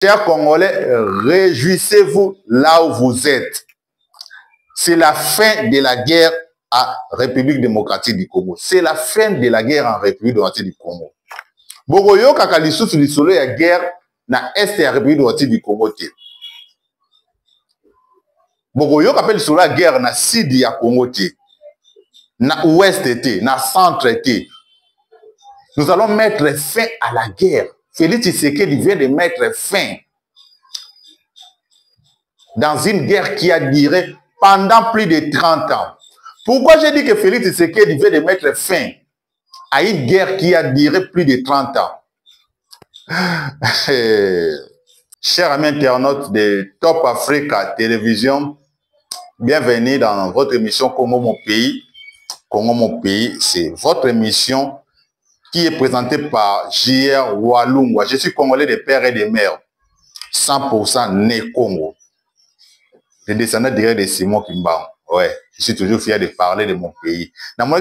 Chers Congolais, réjouissez-vous là où vous êtes. C'est la fin de la guerre à République démocratique du Congo. C'est la fin de la guerre en République démocratique du Congo. Bogoyo kakalisu sur le soleil à guerre na est de la République démocratique du Congo. Bogoyo kapel le soleil à guerre na sud ya Congo. Na ouest été, na centre été. Nous allons mettre fin à la guerre. Félix Tshisekedi vient de mettre fin dans une guerre qui a duré pendant plus de 30 ans. Pourquoi j'ai dit que Félix Tshisekedi vient de mettre fin à une guerre qui a duré plus de 30 ans? Chers amis internautes de Top Africa Télévision, bienvenue dans votre émission Congo mon pays. Congo mon pays, c'est votre émission qui est présentée par J.R. Walungwa. Je suis congolais de père et de mère, 100% né Congo. Le descendant direct de Simon Kimba. Ouais, je suis toujours fier de parler de mon pays. Dans mon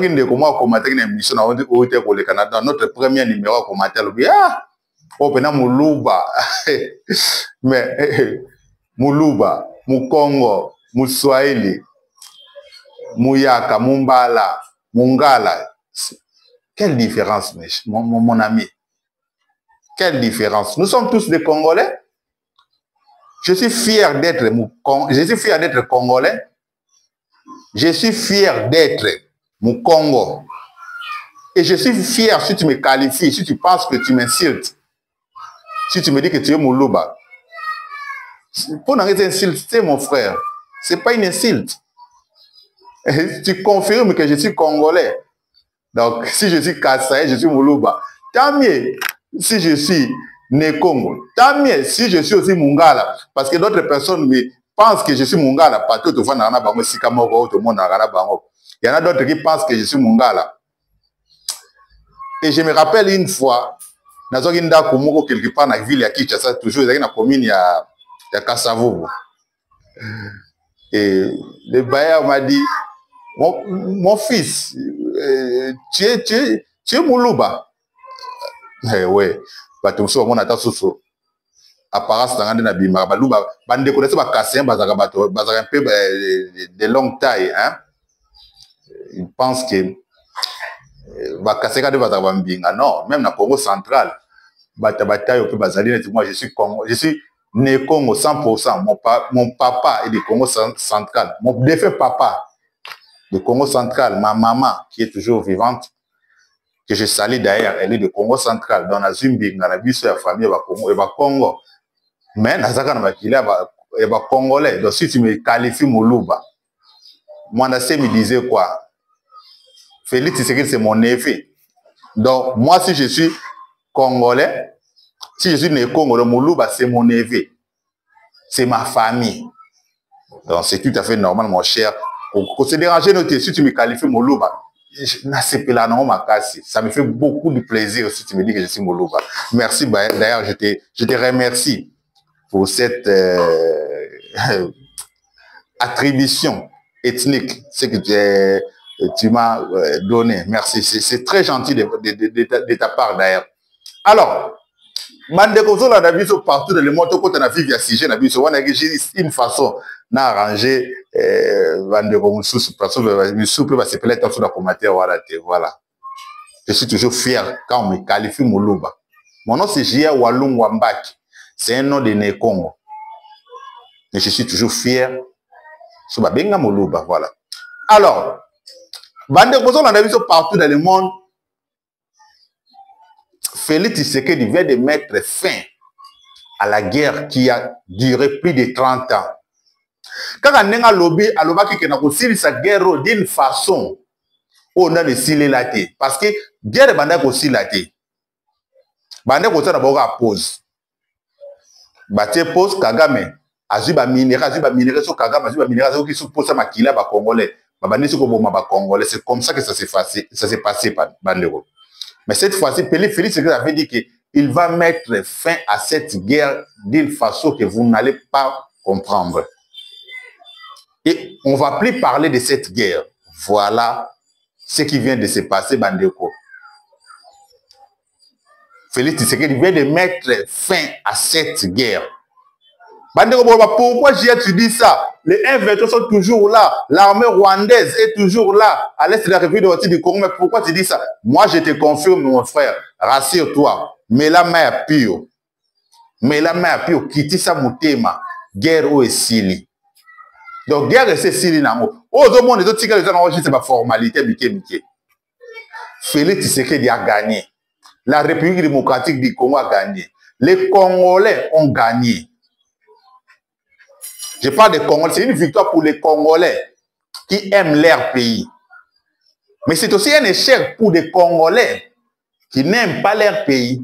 commentaire une émission au Canada, notre premier numéro à commenter, oh, pena Muluba. Mais Muluba, Mukongo, Muswahili, Muyaka, Mumbala, Mungala. Quelle différence, mon ami? Quelle différence? Nous sommes tous des Congolais. Je suis fier d'être Congolais. Je suis fier d'être mon Congo. Et je suis fier si tu me qualifies, si tu penses que tu m'insultes. Si tu me dis que tu es Muluba. Pour n'arrêter d'insulter mon frère, ce n'est pas une insulte. Tu confirmes que je suis Congolais. Donc, si je suis Kassaï, je suis Muluba. Tant mieux si je suis né Congo. Tant mieux si je suis aussi Mungala. Parce que d'autres personnes pensent que je suis Mungala. Il y en a d'autres qui pensent que je suis Mungala. Et je me rappelle une fois, dans quelque part dans la ville de Kinshasa, toujours dans la commune de Kasavubu. Et le bailleur m'a dit, mon fils, tu es Muluba. Eh oui, batumso mon ata soso. Apparence dans na bima baluba bande connaissent ba kassin bazaka bato bazaka un peu de longue taille hein. Ils pensent que ba kassin ka de bazaka bambinga non, même na Congo central bata bataille au peu bazali moi je suis Congo, je suis né Congo 100%. Mon papa est du Congo central, mon défunt papa du Congo central, ma maman qui est toujours vivante, que je salue d'ailleurs, elle est de Congo central, dans la Zumbi, dans la vie de la famille, et Congo. Mais dans la famille, il y a Congolais. Donc si tu me qualifies Muluba, moi, me disait quoi? Félix Tshisekedi, c'est mon neveu. Donc moi, si je suis Congolais, si je suis né Congo, Muluba, c'est mon neveu. C'est ma famille. Donc c'est tout à fait normal, mon cher. Pour se déranger, si tu me qualifies Muluba, ça me fait beaucoup de plaisir si tu me dis que je suis Muluba. Merci, d'ailleurs, je te remercie pour cette attribution ethnique, ce que tu m'as donné. Merci, c'est très gentil de ta part d'ailleurs. Alors, Mandekozo la Nabiso partout dans le monde, quand on a vu via Sige Nabiso, on a une façon d'arranger Mandeko Moussous, parce que Moussous peut se plaire dans le commentaire, voilà. Je suis toujours fier quand on me qualifie Muluba. Mon nom c'est J.R. Walungwa Mbaki. C'est un nom de né Congo. Mais je suis toujours fier sur Babenga Muluba, voilà. Alors, Mandekozo la Nabiso partout dans le monde, Félix Tshisekedi vient de mettre fin à la guerre qui a duré plus de 30 ans. Quand on a lobby, on a sa guerre d'une façon on a décidé la thé. Parce que guerre est aussi la thé. Bande ko na boka pause. Batie pause Kagame. Azuba minéral sur Kagame, azuba minéral qui sous pose makila ba congolais. Babani ko boma ba congolais, c'est comme ça que ça s'est passé par Bandeko. Mais cette fois-ci, Félix avait dit qu'il va mettre fin à cette guerre d'une façon que vous n'allez pas comprendre. Et on ne va plus parler de cette guerre. Voilà ce qui vient de se passer, Bandeko. Félix Tshisekedi vient de mettre fin à cette guerre. Pourquoi tu dis ça? Les M23 sont toujours là. L'armée rwandaise est toujours là, à l'est de la République du Congo. Mais pourquoi tu dis ça? Moi, je te confirme, mon frère. Rassure-toi. Mais la main à pire. Mais la main à pire. Quitte ça, Moutema. Guerre ou Sili. Donc, guerre et Sili. Aux monde, les autres, c'est ma formalité. Félix Tshisekedi a gagné. La République démocratique du Congo a gagné. Les Congolais ont gagné. Je parle des Congolais, c'est une victoire pour les Congolais qui aiment leur pays. Mais c'est aussi un échec pour des Congolais qui n'aiment pas leur pays.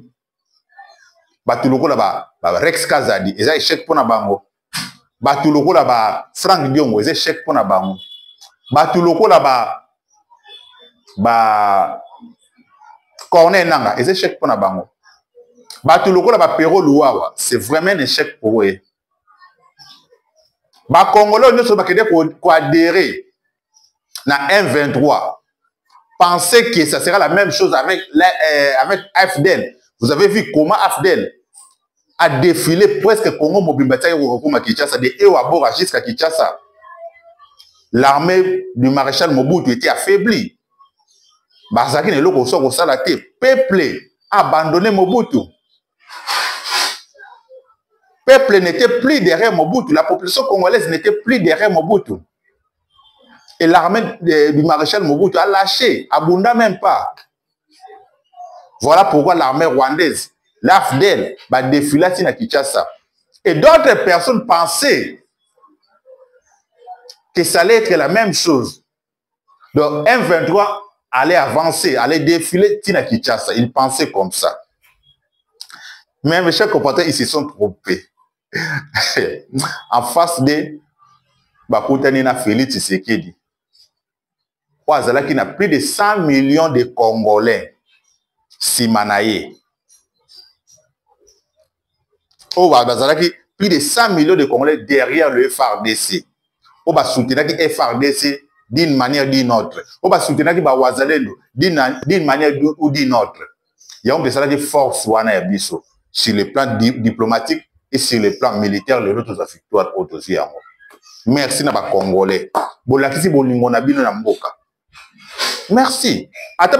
Batuloko là-bas, Rex Kazadi, c'est un échec pour Nabango. Batuloko là-bas, Franck Diongo, c'est un échec pour Nabango. Batuloko là-bas, Corneille Nanga, c'est un échec pour Nabango. Batuloko là-bas, Pero Louawa, c'est vraiment un échec pour eux. Les Congolais ont adhéré à M23. Pensez que ça sera la même chose avec AFDEL. Vous avez vu comment AFDEL a défilé presque Congo Mobimbatia et Kinshasa, de Ewabora jusqu'à Kinshasa. L'armée du maréchal Mobutu était affaiblie. Bazaki ne loko so salate. Peuple a abandonné Mobutu. Peuple n'était plus derrière Mobutu. La population congolaise n'était plus derrière Mobutu. Et l'armée du maréchal Mobutu a lâché. Abunda même pas. Voilà pourquoi l'armée rwandaise, l'AFDEL, va défiler à Kinshasa. Et d'autres personnes pensaient que ça allait être la même chose. Donc M23 allait avancer, allait défiler à Kinshasa. Ils pensaient comme ça. Mais mes chers compatriotes, ils se sont trompés. En face de Bakutanina Félix Tshisekedi, qui a plus de 100 millions de Congolais Simanaye. Plus de 100 millions de Congolais derrière le FARDC. On va soutenir le FARDC d'une manière ou d'une autre. On va soutenir le Wazalendo d'une manière ou d'une autre. Il y a une force sur le plan diplomatique et sur le plan militaire, les autres victoires aussi. Merci na ba Congolais. Bolakisi bolingo na bino na mboka. Merci. Ata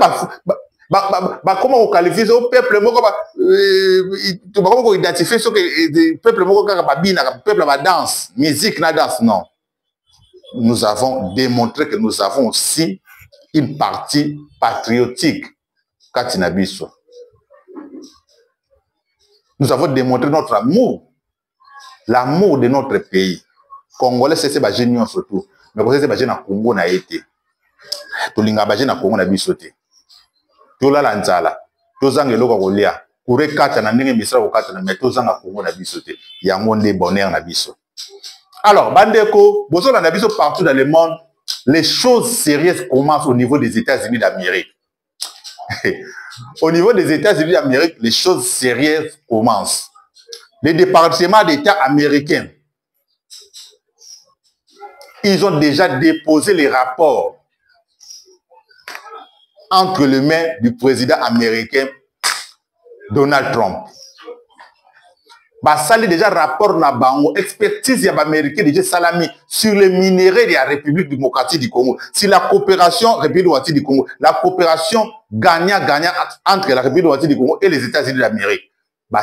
comment on qualifie au peuple moko tu vas comment identifier ce que peuple moko kaka ba bina peuple ba danse, musique na danse non. Nous avons démontré que nous avons aussi une partie patriotique katina biso. Nous avons démontré notre amour, l'amour de notre pays. Congolais, c'est ces génies surtout. Mais c'est ces na Congo na été. Tolinga baje na Congo na bisote. Tola lanzala. Tozanga eloko kolia. Kure kata na ndenge misala ko kata na mais tozanga Congo na bisote. Yango nde bonheur na biso. Alors, bandeko, bozo na biso partout dans le monde, les choses sérieuses commencent au niveau des États-Unis d'Amérique. Au niveau des États-Unis d'Amérique, les choses sérieuses commencent. Les départements d'État américains, ils ont déjà déposé les rapports entre les mains du président américain Donald Trump. Ça déjà rapport na bango, expertise américaine déjà salami sur les minéraux de la République démocratique du Congo, sur la coopération République démocratique du Congo, la coopération gagnant-gagnant entre la République démocratique du Congo et les États-Unis d'Amérique.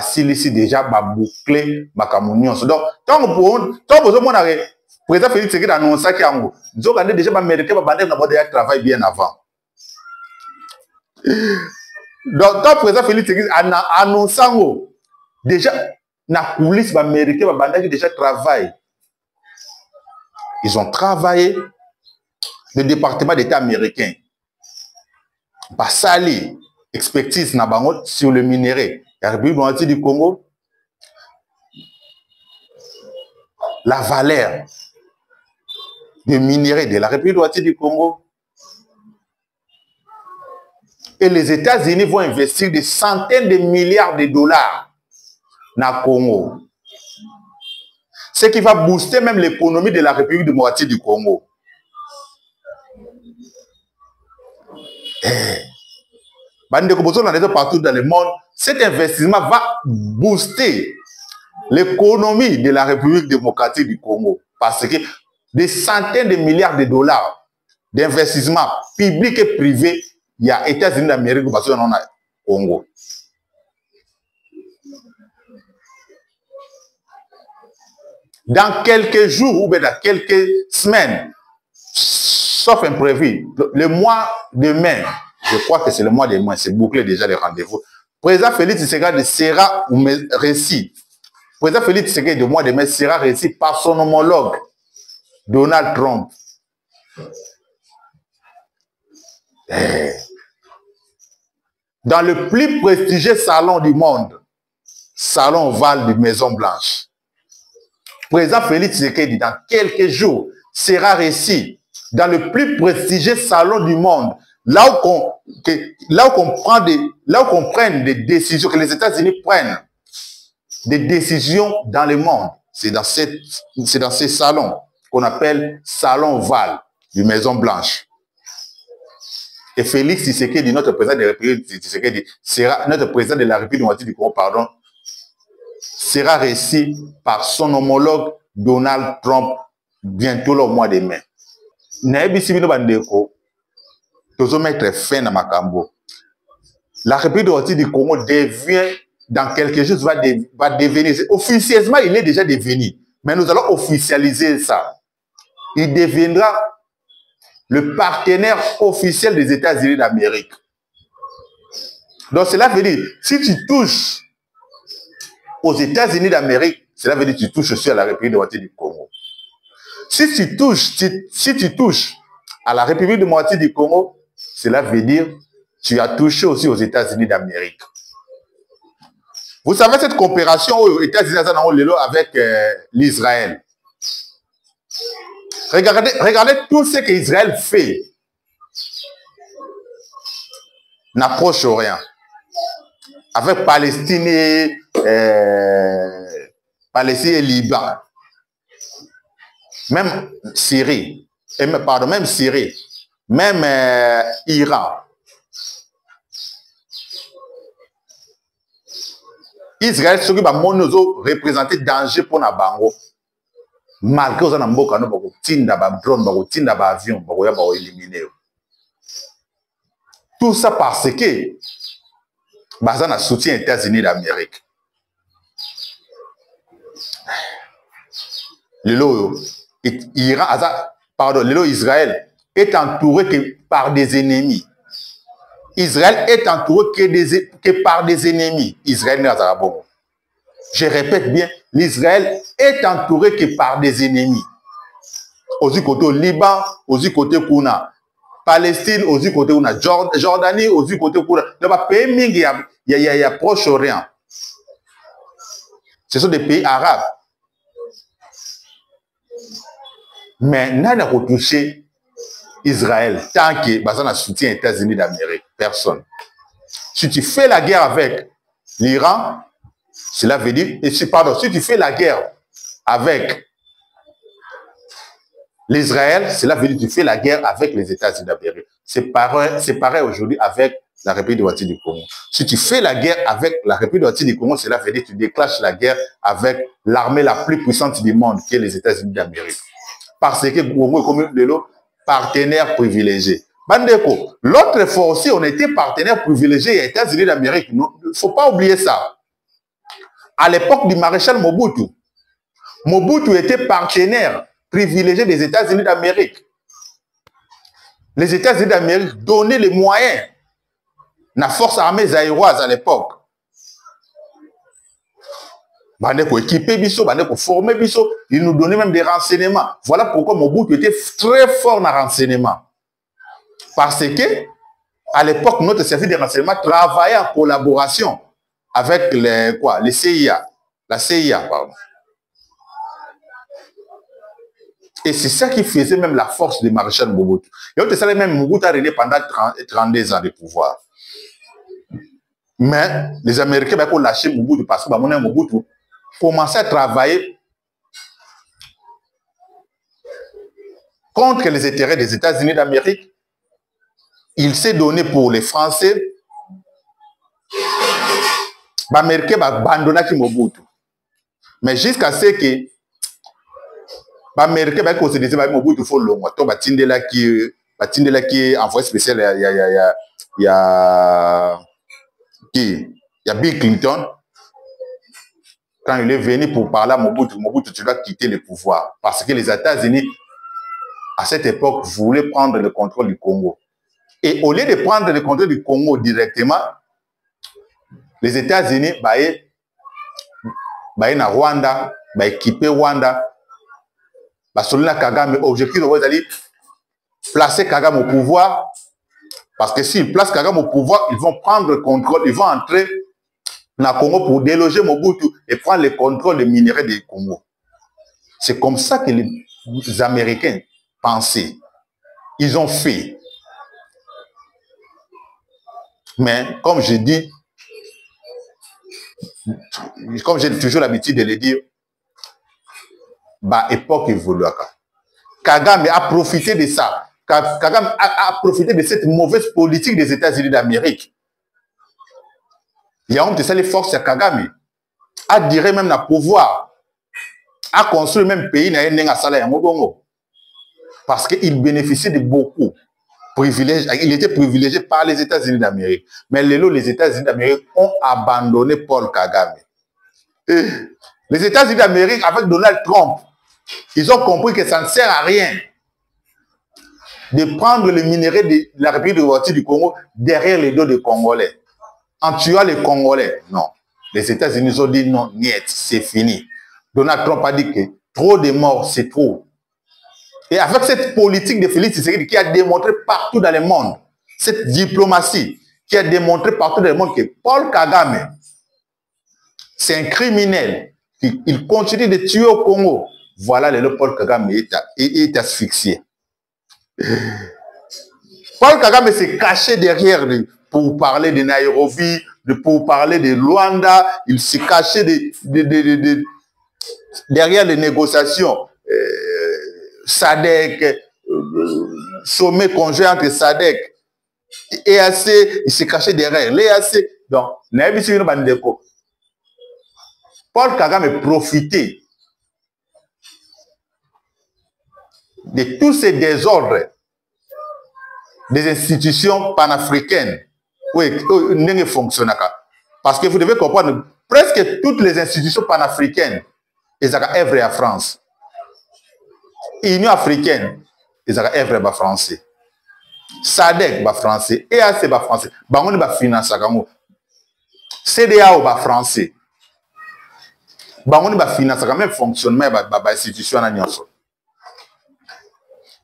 Si ici déjà bouclé Makamounion. Donc tant que vous avez président Félix Tshisekedi annoncé qu'il y a nous avons déjà américain va travail bien avant. Donc quand le président Félix Tshisekedi a annoncé déjà na coulisses américains qui déjà travaillent. Ils ont travaillé le département d'État américain. Basali expertise na bango sur le minerai. La République démocratique du Congo, la valeur des minéraux de la République démocratique du Congo. Et les États-Unis vont investir des centaines de milliards de dollars na Congo. Ce qui va booster même l'économie de la République démocratique du Congo. Partout dans le monde, cet investissement va booster l'économie de la République démocratique du Congo. Parce que des centaines de milliards de dollars d'investissements publics et privés, il y a États-Unis d'Amérique parce qu'on a Congo. Dans quelques jours ou bien dans quelques semaines, sauf imprévu, le mois de mai, je crois que c'est le mois de mai, c'est bouclé déjà les rendez-vous. Président Félix Tshisekedi sera reçu. Président Félix Tshisekedi du mois de mai sera reçu par son homologue Donald Trump. Dans le plus prestigieux salon du monde, salon ovale de Maison Blanche. Président Félix Tshisekedi, dans quelques jours, sera reçu dans le plus prestigieux salon du monde, là où on prend des décisions, que les États-Unis prennent des décisions dans le monde. C'est dans ces salons qu'on appelle salon ovale de Maison Blanche. Et Félix Tshisekedi, notre président de la République Tshisekedi, sera notre président de la République démocratique du Congo, pardon, sera reçu par son homologue Donald Trump bientôt le mois de mai. Mettre fin à Makambo. La République démocratique du Congo devient, dans quelque chose, va devenir, officieusement, il est déjà devenu, mais nous allons officialiser ça. Il deviendra le partenaire officiel des États-Unis d'Amérique. Donc cela veut dire, si tu touches aux États-Unis d'Amérique, cela veut dire que tu touches aussi à la République démocratique du Congo. Si tu touches à la République démocratique du Congo, cela veut dire que tu as touché aussi aux États-Unis d'Amérique. Vous savez cette coopération aux États-Unis avec l'Israël. Regardez tout ce qu'Israël fait. N'approche rien. Avec Palestine et Liban. Même Syrie. Même Syrie. Même Iran. Israël, ce qui va représenter danger pour la bango. Malgré que nous avons des drones, des avions, nous avons éliminé. Tout ça parce que nous avons soutien des États-Unis d'Amérique. Israël est entouré par des ennemis. Israël est entouré que par des ennemis. Israël n'est pas bon. Je répète bien, l'Israël est entouré que par des ennemis. Aussi côté Liban, aussi côté Kuna. Palestine, aussi côté Kuna. Jordanie, aussi côté Kuna. Dans les pays, il y a Proche-Orient. Ce sont des pays arabes. Mais n'a pas touché Israël tant que on a soutien des États-Unis d'Amérique. Personne. Si tu fais la guerre avec l'Iran, cela veut dire, si tu fais la guerre avec l'Israël, cela veut dire que tu fais la guerre avec les États-Unis d'Amérique. C'est pareil aujourd'hui avec la République démocratique du Congo. Si tu fais la guerre avec la République démocratique du Congo, cela veut dire que tu déclenches la guerre avec l'armée la plus puissante du monde, qui est les États-Unis d'Amérique. Parce que Congo est comme le partenaire privilégié. Bandeko, l'autre fois aussi, on était partenaire privilégié des États-Unis d'Amérique. Il ne faut pas oublier ça. À l'époque du maréchal Mobutu, Mobutu était partenaire privilégié des États-Unis d'Amérique. Les États-Unis d'Amérique donnaient les moyens à la force armée zaïroise à l'époque. Équiper Bisso, former Bisso, ils nous donnaient même des renseignements. Voilà pourquoi Mobutu était très fort dans le renseignement. Parce que, à l'époque, notre service de renseignement travaillait en collaboration avec les CIA, la CIA, pardon. Et c'est ça qui faisait même la force du maréchal Mobutu. Et on savait même Mobutu a régné pendant 32 ans de pouvoir. Mais les Américains ont lâché Mobutu parce que Mobutu commençait à travailler contre les intérêts des États-Unis d'Amérique. Il s'est donné pour les Français, Les Américains ont abandonné Mobutu. Mais jusqu'à ce que les Américains ont considéré que Mobutu faut long. Donc, ils ont envoyé spécial, il y a Bill Clinton. Quand il est venu pour parler à Mobutu, tu dois quitter le pouvoir. Parce que les États-Unis, à cette époque, voulaient prendre le contrôle du Congo. Et au lieu de prendre le contrôle du Congo directement, les États-Unis, na Rwanda, équipé Rwanda, Solina Kagame, objectif de placer Kagame au pouvoir. Parce que s'ils placent Kagame au pouvoir, ils vont prendre le contrôle, ils vont entrer dans le Congo pour déloger Mobutu et prendre le contrôle des minerais du Congo. C'est comme ça que les Américains pensaient. Ils ont fait. Mais comme je dis, comme j'ai toujours l'habitude de le dire, époque évolue. Kagame a profité de ça. Kagame a profité de cette mauvaise politique des États-Unis d'Amérique. Il y a honte ça les forces à Kagame. A diré même le pouvoir. A construit même le pays parce qu'il bénéficiait de beaucoup privilèges. Il était privilégié par les États-Unis d'Amérique. Mais les États-Unis d'Amérique ont abandonné Paul Kagame. Et les États-Unis d'Amérique, avec Donald Trump, ils ont compris que ça ne sert à rien de prendre le minerai de la République du Congo derrière les dos des Congolais. En tuant les Congolais. Non. Les États-Unis ont dit non, niet, c'est fini. Donald Trump a dit que trop de morts, c'est trop. Et avec cette politique de Félix Tshisekedi qui a démontré partout dans le monde, cette diplomatie qui a démontré partout dans le monde que Paul Kagame, c'est un criminel. Il continue de tuer au Congo. Voilà, le Paul Kagame est asphyxié. Paul Kagame s'est caché derrière pour parler de Nairobi, pour parler de Luanda. Il s'est caché derrière les négociations. SADC, sommet conjoint entre SADC et EAC, il s'est caché derrière. L'EAC, donc, Paul Kagame profitait de tous ces désordres des institutions panafricaines ne fonctionnent pas. Parce que vous devez comprendre, presque toutes les institutions panafricaines, ils ont œuvré à France. Union africaine, ils ont œuvré à français. SADC, bah français. EAC, bah français. Bangon, bah finance, CDAO, bah français. Bangon, bah finance, même fonctionnement, bah institution,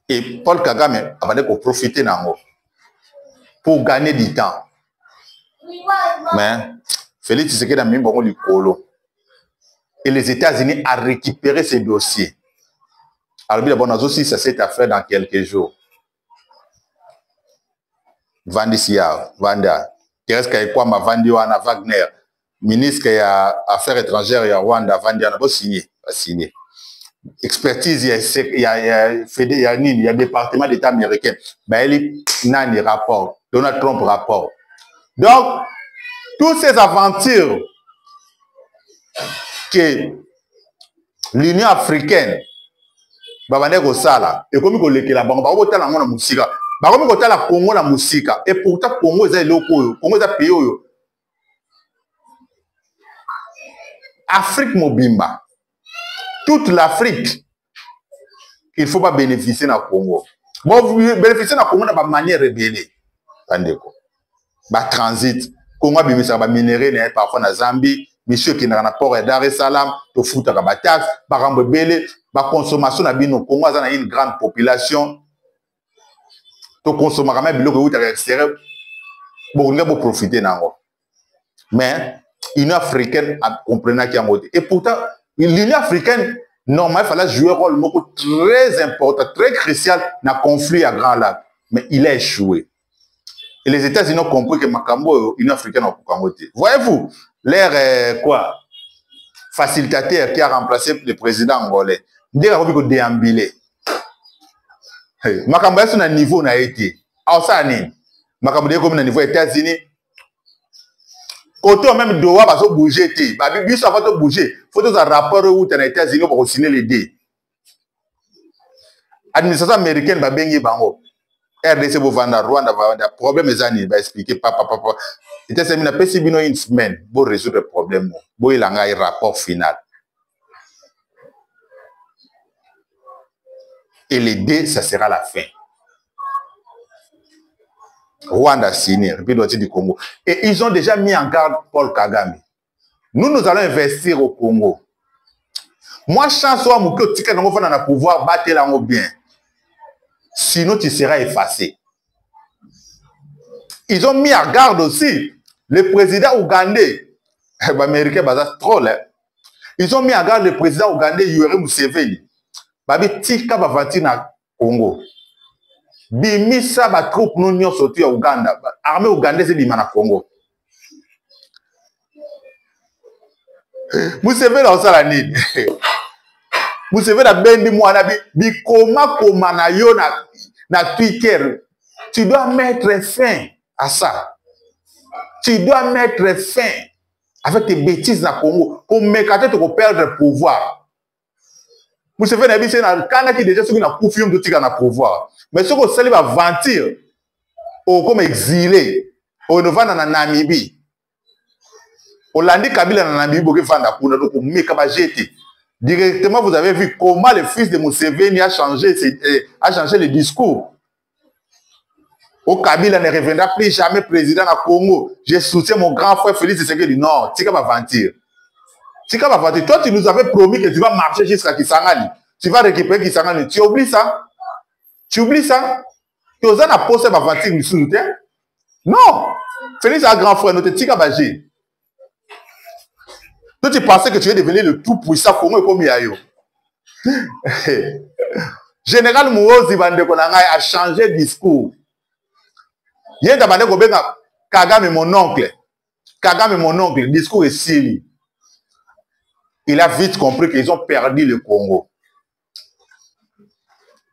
et Paul Kagame a profité pour gagner du temps. Mais Félix Tshisekedi a mis le colo. Et les États-Unis ont récupéré ces dossiers. Alors, bon, aussi, ça s'est fait dans quelques jours. Vandisia, Vanda, Tereska Ekwama, Vandiwana, Wagner, ministre des Affaires étrangères, il y a Rwanda, Vandiwana, signé. Expertise, il y a département d'État américain. Ben, il y a un rapport. Donald Trump rapport. Donc, toutes ces aventures que l'Union africaine va venir au Sala, et comme il la banque, la musique, la Congo la musique, et pourtant Congo est local, Congo est pays. Afrique Mobimba. Toute l'Afrique, il ne faut pas bénéficier dans le Congo. Bon, bénéficier dans le Congo de manière rebelle. Transit. Congo a bénéficié de minerais, parfois dans Zambie, monsieur qui n'a pas port Dar es Salaam, to fout à taxe, par exemple, la consommation dans le Congo a une grande population. To consommer quand même beaucoup de l'extérieur. Bon, on va profiter dans mais l'Union africaine a compris qu'il y a un mot. Et pourtant, l'Union africaine, normalement, il fallait jouer un rôle très important, très crucial dans le conflit à Grand Lac. Mais il a échoué. Et les États-Unis ont compris que Makambo, l'Union africaine a compris. Voyez-vous, l'air facilitateur qui a remplacé le président angolais, il a déambulé. Makambo est sur un niveau n'a été. Alors ça, Makambo est comme un niveau États-Unis. Autant même Doha va se bouger. Biso avant de bouger, faut que un rapport où tu as les États-Unis pour signer les dés. Administration américaine va bengi bango. RDC va vendre Rwanda va vendre. Problème les années va expliquer papa. Et c'est une petite bino une semaine pour résoudre le problème. Pour il a un rapport final. Et les dés, ça sera la fin. Rwanda signé, République du Congo. Et ils ont déjà mis en garde Paul Kagame. Nous allons investir au Congo. Moi, chance soit mon cœur, tu vas pouvoir battre là bien. Sinon, tu seras effacé. Ils ont mis en garde aussi le président ougandais. Américain, c'est troll. Ils ont mis en garde le président ougandais Yoweri Museveni. Babi tika bavanti na Congo. Bimisa ba troupe nous nyon sorti à Ouganda. Armée ougandaise bima na Congo. Museveni a osala nini? Museveni a bendi mwana bi koma na yo na Twitter. Tu dois mettre fin à ça. Tu dois mettre fin avec tes bêtises na Congo. Comme mécaté tu perdre le pouvoir. Museveni a dit c'est na kana qui déjà sur na koufium de tika na pouvoir. Mais ce que ça va mentir au comme exilé au Novana na Namibie. Olandi Kabila na Namibie pour vendre kuna donc meka ba jeter. Directement vous avez vu comment le fils de Museveni a changé le discours. Au Kabila ne reviendra plus jamais président na Congo. Je soutiens mon grand frère Félix Tshisekedi. Non, tika va mentir. Tika va mentir. Toi tu nous avais promis que tu vas marcher jusqu'à Kisangani. Tu vas récupérer Kisangani. Tu oublies ça? Tu oublies ça? Tu as un poste à mentir du soutien? Non! Félix a un grand frère, notre tika bagé. Toi, tu pensais que tu es devenu le tout puissant Congo comme Yayo. Général Mouozi Bandekonanga a changé de discours. Il y a un Kagame mon oncle. Kagame mon oncle, le discours est silly. Il a vite compris qu'ils ont perdu le Congo.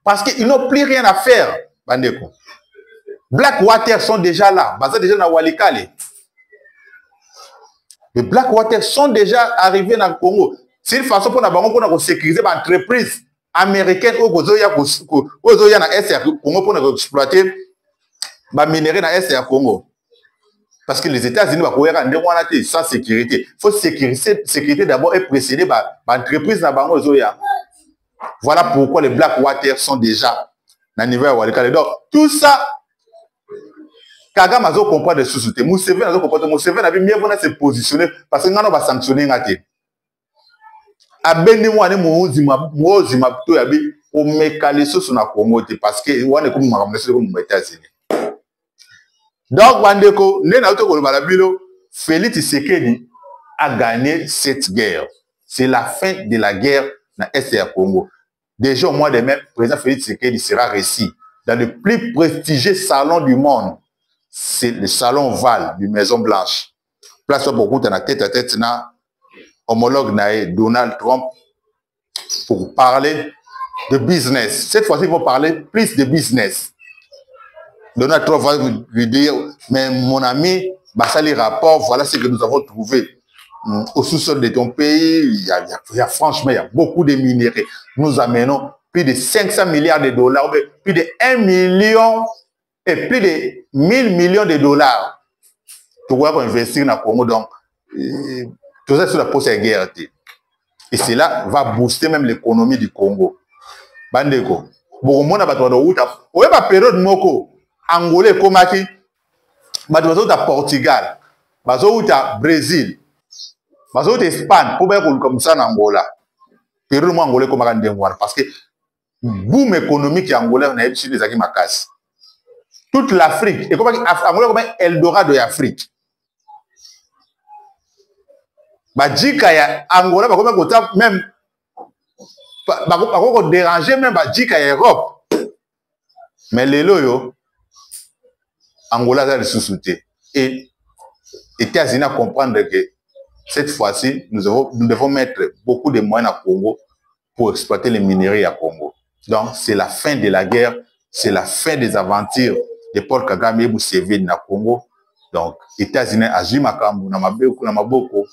Parce qu'ils n'ont plus rien à faire, Bandeko. Blackwater sont déjà là. Basé déjà dans Walikale. Les Blackwater sont déjà arrivés dans le Congo. C'est une façon pour sécuriser l'entreprise américaine au Gozoya dans SR Congo pour exploiter les minéraux dans SR Congo. Parce que les États-Unis vont pouvoir sans sécurité. Il faut sécurité d'abord et précéder l'entreprise dans Gozoya. Voilà pourquoi les Blackwater sont déjà dans le niveau de Walikale. Donc, tout ça, Kagame a compris de sous-souté. Museveni a compris. Museveni a bien se positionner parce que nous va sanctionner. Abeni mwana muozima to yabi o mekaliso sur na Congo parce que wana ko makamnese ko mu États-Unis. Donc bandeko nena to ko balabilo Félix Tshisekedi a gagné cette guerre. C'est la fin de la guerre dans SR Congo. Déjà au mois de mai, le président Félix Tshisekedi sera reçu dans le plus prestigieux salon du monde. C'est le salon Val du Maison Blanche. Place beaucoup dans la tête à tête na homologue nae Donald Trump pour parler de business. Cette fois-ci, ils vont parler plus de business. Donald Trump va lui dire, mais mon ami, bah ça les rapports, voilà ce que nous avons trouvé. Au sous-sol de ton pays, il y a franchement, il y a beaucoup de minéraux. Nous amenons plus de 500 milliards de dollars, plus de 1 million et plus de 1000 millions de dollars pour investir dans le Congo. Donc, tout ça sur la poste de guerre. Et cela va booster même l'économie du Congo. Bandeko. Bon, on a pas de période moko. Angolais komaki. Bato à Portugal. Bato à Brésil. Bato à Espagne. Pour bien comme ça en Angola. Période moi angolais komaki ndengwana parce que boom économique angolais on a eu sur les acquis makas. Toute l'Afrique et comme angolais comme Eldorado de l'Afrique. Badjika ya Angola ba kota même ba déranger même badjika ya Europe. Mais les loyo Angola a le sous-souté et États-Unis à comprendre que cette fois-ci nous devons mettre beaucoup de moyens à Congo pour exploiter les minéraux à Congo. Donc c'est la fin de la guerre, c'est la fin des aventures de Paul Kagame et Museveni à Congo. Donc, États-Unis agit makambu na mabeko na maboko.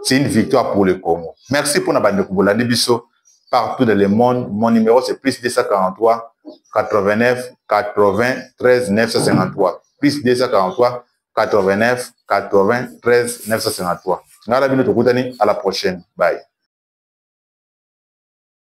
C'est une victoire pour le Congo. Merci pour la bande de Bisso partout dans le monde. Mon numéro c'est plus 243 89 80 13 953. Plus 243 89 80 13 953. À la prochaine. Bye.